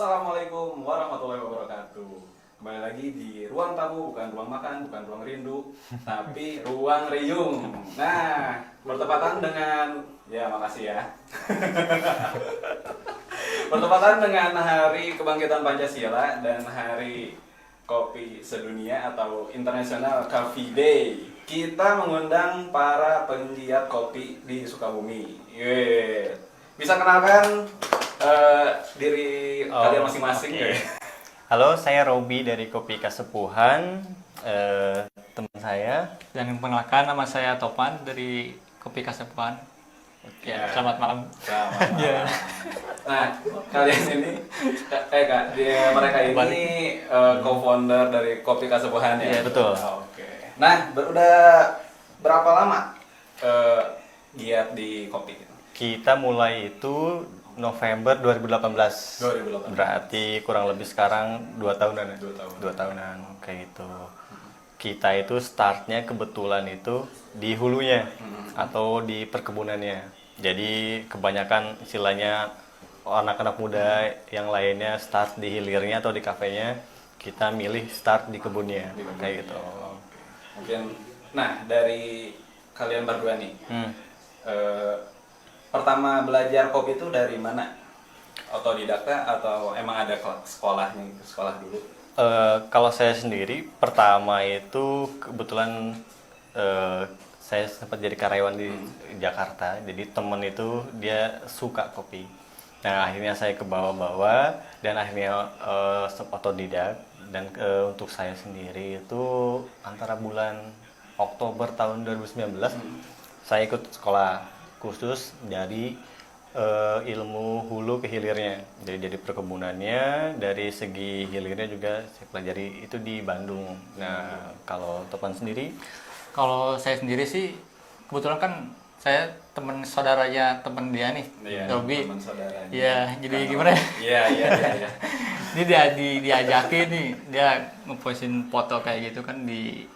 Assalamualaikum warahmatullahi wabarakatuh. Kembali lagi di ruang tamu, bukan ruang makan, bukan ruang rindu, tapi ruang riung. Nah, bertepatan dengan, ya makasih ya. Bertepatan dengan Hari Kebangkitan Pancasila dan Hari Kopi Sedunia atau International Coffee Day, kita mengundang para penggiat kopi di Sukabumi. Yeay. Bisa kenalkan diri kalian masing-masing ya? Halo, saya Robi dari Kopi Kasepuhan, teman saya. Dan perkenalkan, nama saya Topan dari Kopi Kasepuhan. Ya, selamat malam. Selamat malam. Nah, kalian ini, mereka ini co-founder dari Kopi Kasepuhan ya? Iya, betul. Oke. Nah, udah berapa lama giat di kopi? Kita mulai itu November 2018. 2018. Berarti kurang lebih sekarang 2 tahunan ya? 2 tahun. 2 tahunan, kayak gitu. Kita itu startnya kebetulan itu di hulunya atau di perkebunannya. Jadi kebanyakan istilahnya anak-anak muda yang lainnya start di hilirnya atau di kafenya, kita milih start di kebunnya, kayak gitu. Mungkin, nah dari kalian berdua nih, pertama belajar kopi itu dari mana? Otodidakta atau emang ada sekolahnya, sekolah dulu? Kalau saya sendiri, pertama itu kebetulan saya sempat jadi karyawan di Jakarta. Jadi temen itu dia suka kopi. Nah akhirnya saya ke bawah-bawah dan akhirnya otodidak. Dan untuk saya sendiri itu antara bulan Oktober tahun 2019 saya ikut sekolah khusus dari ilmu hulu ke hilirnya. Jadi perkebunannya, dari segi hilirnya juga saya pelajari itu di Bandung. Nah, kalau Topan sendiri? Kalau saya sendiri sih, kebetulan kan saya teman saudaranya teman dia nih, Robi. Teman saudaranya. Iya, jadi gimana ya? Iya. Ini diajakin nih, dia ngepostin foto kayak gitu kan di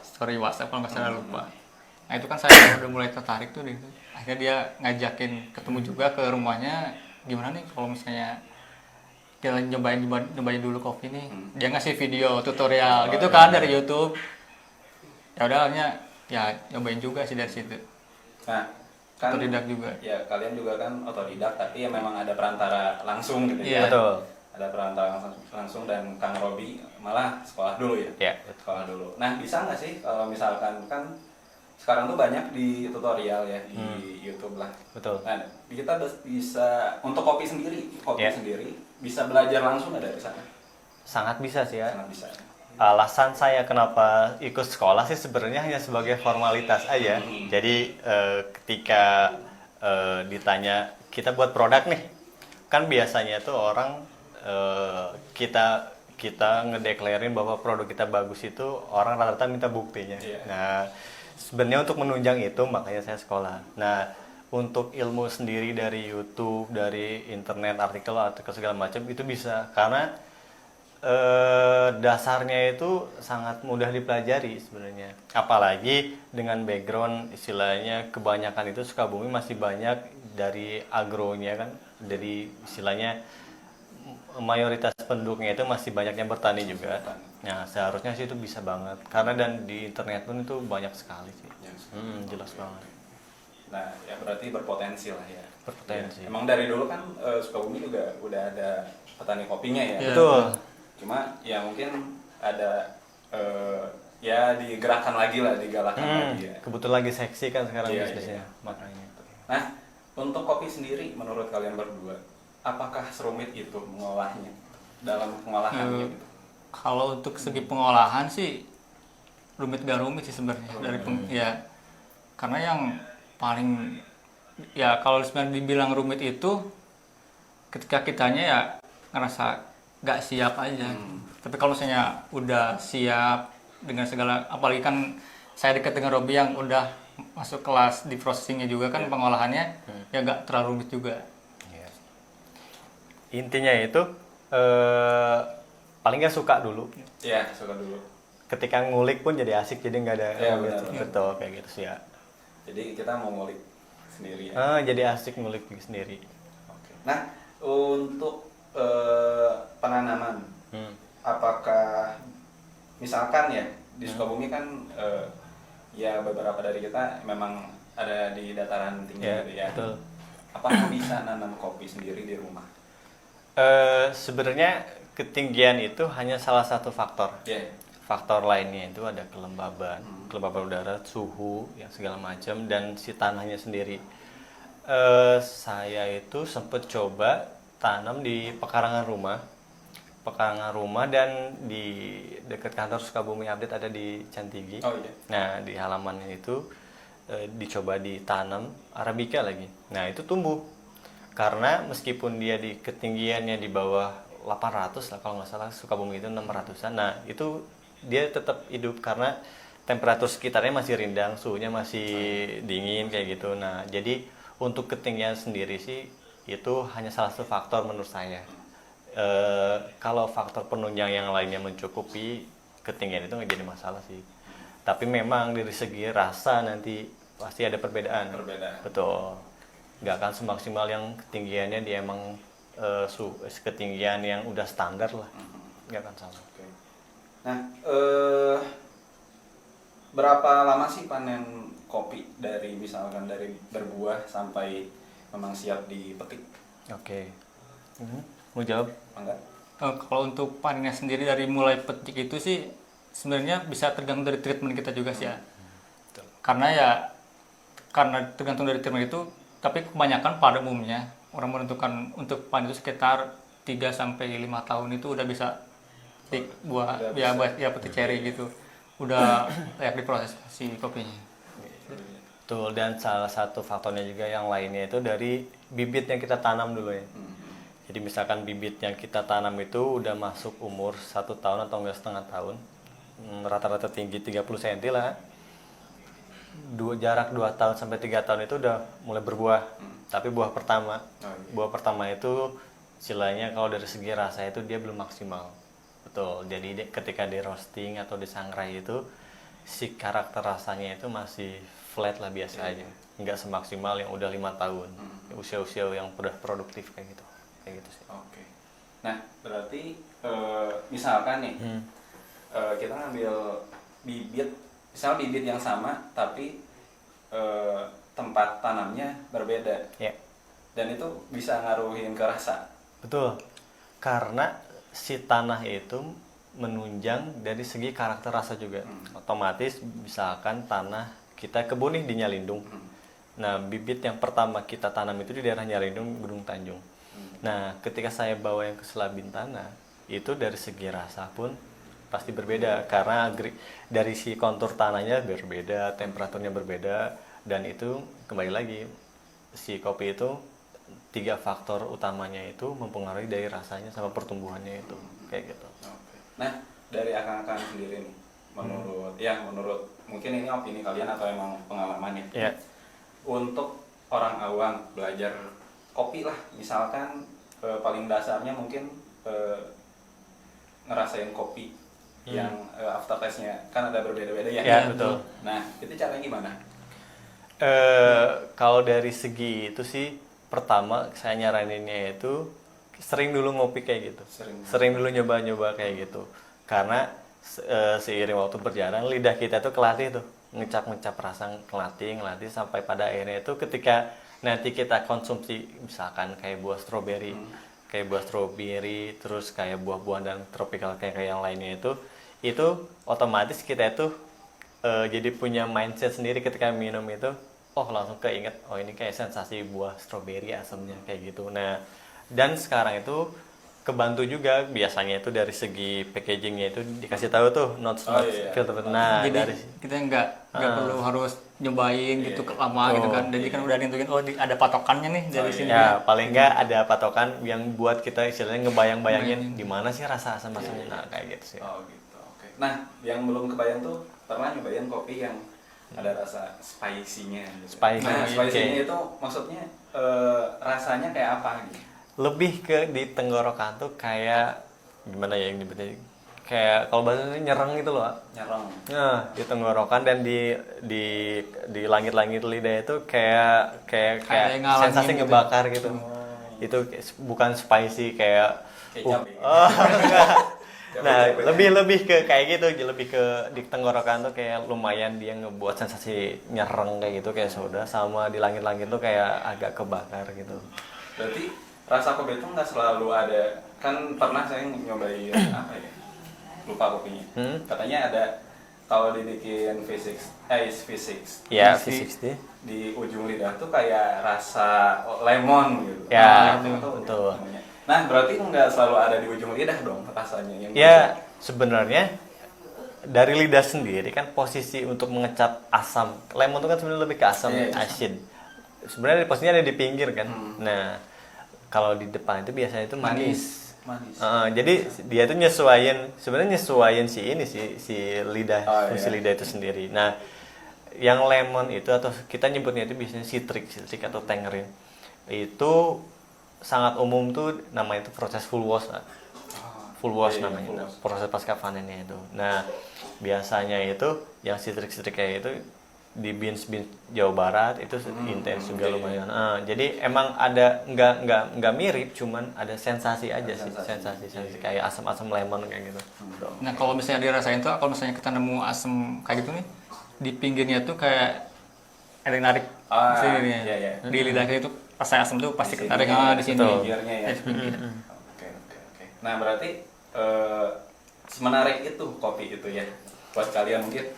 story WhatsApp kalau nggak salah lupa. Nah itu kan saya udah mulai tertarik tuh, akhirnya dia ngajakin ketemu juga ke rumahnya, gimana nih kalau misalnya kita nyobain dulu kopi nih. Dia ngasih video tutorial gitu kan dari YouTube. Ya udah akhirnya ya nyobain juga sih dari situ. Nah, kan Otodidak juga. ya kalian juga kan otodidak, tapi ya memang ada perantara langsung gitu ya. Iya. Betul. Ada perantara langsung dan Kang Robi malah sekolah dulu ya. Iya. Sekolah dulu. Nah, bisa nggak sih kalau misalkan kan sekarang tuh banyak di tutorial ya di YouTube lah. Betul. Nah, kita bisa untuk kopi sendiri bisa belajar langsung ada di sana. Sangat bisa sih ya. Sangat bisa. Alasan saya kenapa ikut sekolah sih sebenarnya hanya sebagai formalitas aja. Jadi ketika ditanya kita buat produk nih, kan biasanya tuh orang kita ngedeklarin bahwa produk kita bagus itu orang rata-rata minta buktinya. Yeah. Nah, sebenarnya untuk menunjang itu makanya saya sekolah. Nah, untuk ilmu sendiri dari YouTube, dari internet, artikel segala macam itu bisa karena dasarnya itu sangat mudah dipelajari sebenarnya. Apalagi dengan background istilahnya kebanyakan itu Sukabumi masih banyak dari agronya kan, dari istilahnya mayoritas penduduknya itu masih banyak yang bertani juga. Nah seharusnya sih itu bisa banget karena dan di internet pun itu banyak sekali sih. Jelas banget. Nah, ya berarti berpotensi lah ya. Berpotensi. Ya, emang dari dulu kan Sukabumi juga udah ada petani kopinya ya. Iya. Betul. Cuma ya mungkin ada ya digerakkan lagi lah, digalakan lagi ya. Kebetulan lagi seksi kan sekarang Iya, bisnisnya, iya. makanya. Nah, untuk kopi sendiri menurut kalian berdua, apakah serumit itu mengolahnya dalam pengolahannya gitu? Kalau untuk segi pengolahan sih rumit sih sebenarnya ya, karena yang paling ya kalau sebenarnya dibilang rumit itu ketika kitanya ya ngerasa nggak siap aja. Tapi kalau misalnya udah siap dengan segala, apalagi kan saya dekat dengan Robi yang udah masuk kelas di processingnya juga kan, pengolahannya ya nggak terlalu rumit juga. Intinya itu paling nggak suka dulu. Iya, suka dulu. Ketika ngulik pun jadi asik, jadi nggak ada Iya, rumit. benar. Betul kayak gitu sih ya. Jadi kita mau ngulik sendiri ya. Jadi asik ngulik sendiri. Oke. Nah, untuk penanaman. Hmm. Apakah misalkan ya di Sukabumi kan ya beberapa dari kita memang ada di dataran tinggi Ya, gitu ya. betul. Apakah bisa nanam kopi sendiri di rumah? Sebenarnya ketinggian itu hanya salah satu faktor. Ya. Faktor lainnya itu ada kelembaban, kelembaban udara, suhu, yang segala macam, dan si tanahnya sendiri. Saya itu sempat coba tanam di pekarangan rumah dan di dekat kantor Sukabumi Update ada di Cantigi. Oh iya. Nah, di halamannya itu dicoba ditanam Arabica lagi. Nah, itu tumbuh. Karena meskipun dia di ketinggiannya di bawah 800 lah kalau nggak salah, Sukabumi itu 600-an. Nah, itu dia tetap hidup karena temperatur sekitarnya masih rindang, suhunya masih dingin kayak gitu. Nah, jadi untuk ketinggian sendiri sih itu hanya salah satu faktor menurut saya. Kalau faktor penunjang yang lainnya mencukupi, ketinggian itu nggak jadi masalah sih. Tapi memang dari segi rasa nanti pasti ada perbedaan. Betul. Nggak akan semaksimal yang ketinggiannya dia emang ketinggian yang udah standar lah. Nggak akan sama. Oke. Nah, berapa lama sih panen kopi dari misalkan dari berbuah sampai memang siap dipetik? Oke. Mau jawab? Enggak? Kalau untuk panennya sendiri dari mulai petik itu sih sebenarnya bisa tergantung dari treatment kita juga sih ya. Karena tergantung dari treatment itu, tapi kebanyakan pada umumnya orang menentukan untuk panen itu sekitar 3 sampai 5 tahun itu udah bisa petik buah ya petik cherry gitu. Udah layak diproses si kopinya. Betul, dan salah satu faktornya juga yang lainnya itu dari bibit yang kita tanam dulu ya. Jadi misalkan bibit yang kita tanam itu udah masuk umur 1 tahun atau enggak setengah tahun, rata-rata tinggi 30 cm lah. Jarak 2 tahun sampai 3 tahun itu udah mulai berbuah. Tapi buah pertama itu istilahnya kalau dari segi rasa itu dia belum maksimal. Betul, jadi ketika di roasting atau disangrai itu si karakter rasanya itu masih flat lah biasa aja, nggak semaksimal yang udah 5 tahun, usia-usia yang udah produktif kayak gitu sih. Oke. Nah, berarti misalkan nih kita ngambil bibit, misal bibit yang sama tapi tempat tanamnya berbeda. Ya. Dan itu bisa ngaruhin ke rasa. Betul, karena si tanah itu menunjang dari segi karakter rasa juga. Otomatis misalkan tanah kita kebun nih di Nyalindung. Nah, bibit yang pertama kita tanam itu di daerah Nyalindung, Gunung Tanjung. Nah, ketika saya bawa yang ke Selabintana, itu dari segi rasa pun pasti berbeda karena dari si kontur tanahnya berbeda, temperaturnya berbeda, dan itu kembali lagi si kopi itu 3 faktor utamanya itu mempengaruhi dari rasanya sama pertumbuhannya itu kayak gitu. Oke. Nah, dari akang-akang sendiri nih, menurut mungkin ini opini kalian atau emang pengalaman ya. Ya. Untuk orang awam belajar kopi lah, misalkan paling dasarnya mungkin ngerasain kopi yang aftertaste-nya kan ada berbeda-beda ya. Ya, betul. Nah, itu caranya gimana? Kalau dari segi itu sih, pertama saya nyaraninnya itu sering dulu ngopi kayak gitu, sering dulu nyoba-nyoba kayak gitu, karena seiring waktu berjalan lidah kita tuh kelatih tuh ngecap rasa, ngelatih sampai pada akhirnya itu ketika nanti kita konsumsi misalkan kayak buah stroberi, terus kayak buah-buahan dan tropikal kayak yang lainnya itu otomatis kita itu jadi punya mindset sendiri ketika minum itu, langsung keinget, ini kayak sensasi buah stroberi asamnya kayak gitu. Nah, dan sekarang itu kebantu juga biasanya itu dari segi packagingnya itu dikasih tahu tuh notes filter. Nah, jadi dari kita nggak perlu harus nyobain gitu lama gitu kan. Jadi kan udah nentuin ada patokannya nih dari sini. Ya, paling nggak ada patokan yang buat kita istilahnya ngebayang-bayangin di mana sih rasa asam-asamnya. Nah, kayak gitu sih. Oh gitu, oke. Nah, yang belum kebayang tuh pernah nyobain kopi yang ada rasa spicy-nya gitu. Nah, spicy-nya itu maksudnya rasanya kayak apa gitu? Lebih ke di tenggorokan tuh kayak gimana ya yang nyebutnya, kayak kalau bahasanya nyereng gitu loh. Nyereng. Nah, di tenggorokan dan di langit-langit lidah itu kayak sensasi gitu. ngebakar gitu. Itu bukan spicy kayak Kecap ya? oh, enggak. Nah, Capek-capek. lebih ke kayak gitu, lebih ke di tenggorokan tuh kayak lumayan dia ngebuat sensasi nyereng kayak gitu kayak soda, sama di langit-langit tuh kayak agak kebakar gitu. Berarti rasa kopi itu nggak selalu ada, kan pernah saya nyobain apa ya, lupa kopinya. Katanya ada kalau dibikin V6, Ya, Isi. V60. di ujung lidah tuh kayak rasa lemon gitu. Ya, Nggak tahu betul. namanya. Nah, berarti nggak selalu ada di ujung lidah dong rasanya yang Ya, sebenarnya dari lidah sendiri kan posisi untuk mengecap asam. Lemon itu kan sebenarnya lebih ke asam, Iya, iya. asin. Sebenarnya posisinya ada di pinggir kan. Nah, kalau di depan itu biasanya itu manis. Manis. Jadi dia tuh sebenarnya nyesuaiin si lidah, Oh, fungsi iya. lidah itu sendiri. Nah, yang lemon itu atau kita nyebutnya itu biasanya citric atau tangerine. Itu sangat umum tuh namanya itu proses full wash. Full wash Iya, namanya, full nah, wash. proses pasca panennya itu. Nah, biasanya itu yang citric kayak itu di beans Jawa Barat itu intens juga iya, lumayan. Jadi emang ada nggak mirip, cuman ada sensasi aja sih, Sensasi. sensasi kayak asam-asam lemon kayak gitu. Nah kalau misalnya dirasain tuh, kalau misalnya kita nemu asam kayak gitu nih, di pinggirnya tuh kayak ada yang narik sini nih. Iya, iya. Di lidah kita itu rasa asam tuh pasti Di sini, ketarik di sini. betul. Pinggirnya ya. Di pinggir. Oke. Nah, berarti semenarik itu kopi itu ya buat kalian mungkin.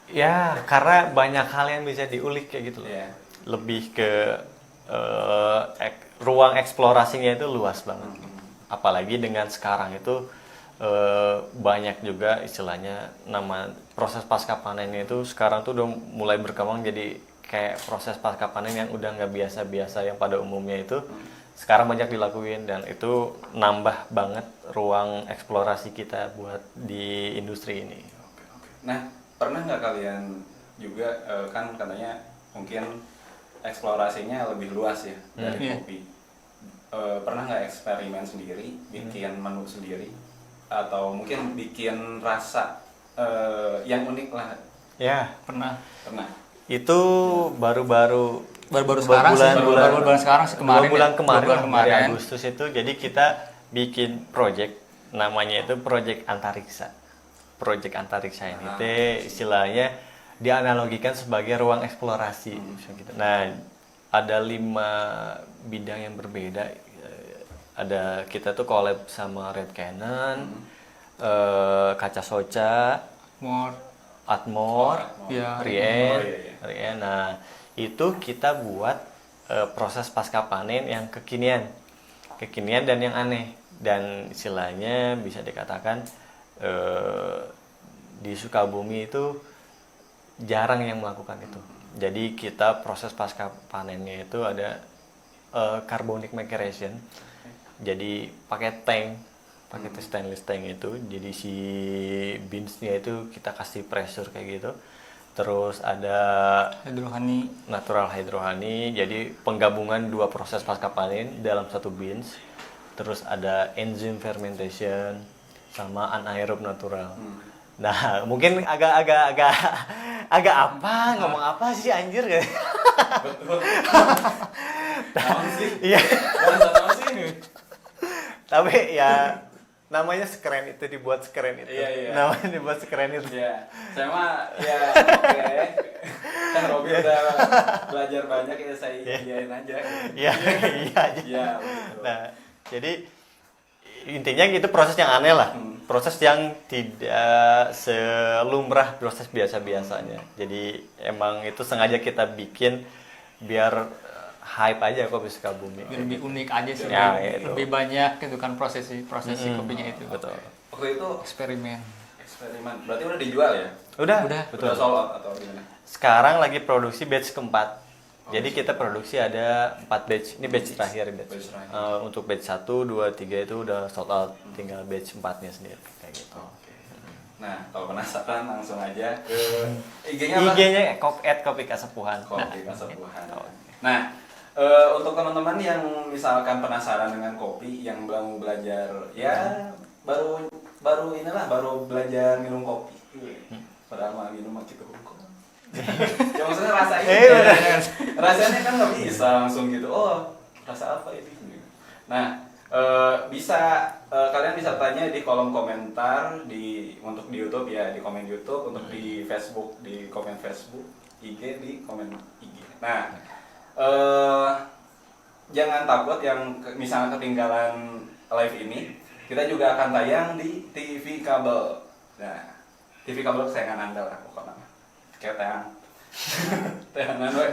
Ya, karena banyak hal yang bisa diulik kayak gitu loh. Iya. Lebih ke ruang eksplorasinya itu luas banget. Apalagi dengan sekarang itu banyak juga istilahnya nama proses pasca panennya itu sekarang tuh udah mulai berkembang jadi kayak proses pasca panen yang udah nggak biasa-biasa yang pada umumnya itu sekarang banyak dilakuin, dan itu nambah banget ruang eksplorasi kita buat di industri ini. Nah, pernah nggak kalian juga kan katanya mungkin eksplorasinya lebih luas ya dari Iya. kopi. Pernah nggak eksperimen sendiri, bikin menu sendiri, atau mungkin bikin rasa yang unik lah? Ya, Pernah. Pernah. itu baru-baru Baru-baru sekarang sih, baru bulan sekarang sih, kemarin. dua bulan ya. kemarin, Dua bulan lah, dari kemarin. Agustus itu. Jadi kita bikin project namanya itu Project Antariksa. Project Antariksa ini teh istilahnya dianalogikan sebagai ruang eksplorasi gitu. Nah, ada 5 bidang yang berbeda. Ada kita tuh collab sama Red Cannon, Kaca Soca, More. Atmor, Ya, Rien, Oh, iya, Rien. Nah, itu kita buat proses pasca panen yang kekinian dan yang aneh, dan istilahnya bisa dikatakan di Sukabumi itu jarang yang melakukan itu. Jadi kita proses pasca panennya itu ada carbonic maceration. Jadi pakai stainless tank itu. Jadi si beansnya itu kita kasih pressure kayak gitu. Terus ada Hidrohani. natural hydrohoney, jadi penggabungan 2 proses pasca panen dalam satu beans. Terus ada enzyme fermentation sama anaerob natural. Nah, mungkin agak apa ngomong apa sih anjir ya? Betul. Naon sih? Iya. Bahasa naon sih? Tapi ya namanya sekeren itu, dibuat sekeren itu. Iya. Namanya dibuat sekeren itu. Ya, saya mah ya oke. Kan Robby udah belajar banyak ya, saya iyain aja. Iya, iya aja. Iya, betul. Nah, jadi intinya itu proses yang aneh lah. Proses yang tidak selumrah proses biasa-biasanya. Jadi emang itu sengaja kita bikin biar hype aja kopi Sukabumi. Biar lebih unik aja sih. Ya, lebih, itu. lebih banyak gitu kan prosesi kopinya itu. Betul. Waktu itu Eksperimen. eksperimen. Berarti udah dijual ya? Udah, Udah. betul. Udah sold out atau gimana? Sekarang lagi produksi batch keempat. Jadi kita produksi ada 4 batch. Ini batch terakhir. Batch terakhir. Untuk batch 1, 2, 3 itu udah sold out. Tinggal batch 4-nya sendiri kayak gitu. Oke. Nah, kalau penasaran langsung aja ke IG-nya apa? IG-nya @kopi kasepuhan. Kopi Kasepuhan. Nah, untuk teman-teman yang misalkan penasaran dengan kopi, yang mau belajar ya baru belajar minum kopi. Padahal mah minum mah gitu hukum. Ya maksudnya rasanya. Rasanya kan nggak bisa langsung gitu. Oh, rasa apa ini? Nah, kalian bisa tanya di kolom komentar untuk di YouTube ya, di komen YouTube, untuk di Facebook di komen Facebook, IG di komen IG. Nah, jangan takut yang misalnya ketinggalan live ini, kita juga akan tayang di TV kabel. Nah, TV kabel kesayangan Anda lah pokoknya. Kayak tayang. Tayangan we.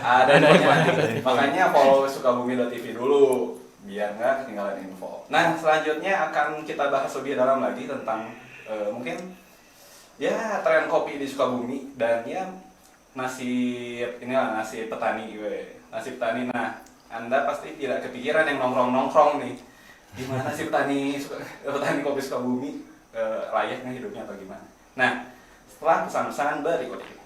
Ada infonya. Makanya follow sukabumi.tv dulu biar nggak ketinggalan info. Nah, selanjutnya akan kita bahas lebih dalam lagi tentang mungkin ya tren kopi di Sukabumi dan ya nasib petani gue. Nasib petani. Nah, Anda pasti tidak kepikiran yang nongkrong-nongkrong nih. Gimana sih petani kopi Sukabumi layaknya hidupnya atau gimana? Nah, setelah pesan-pesan berikut ini.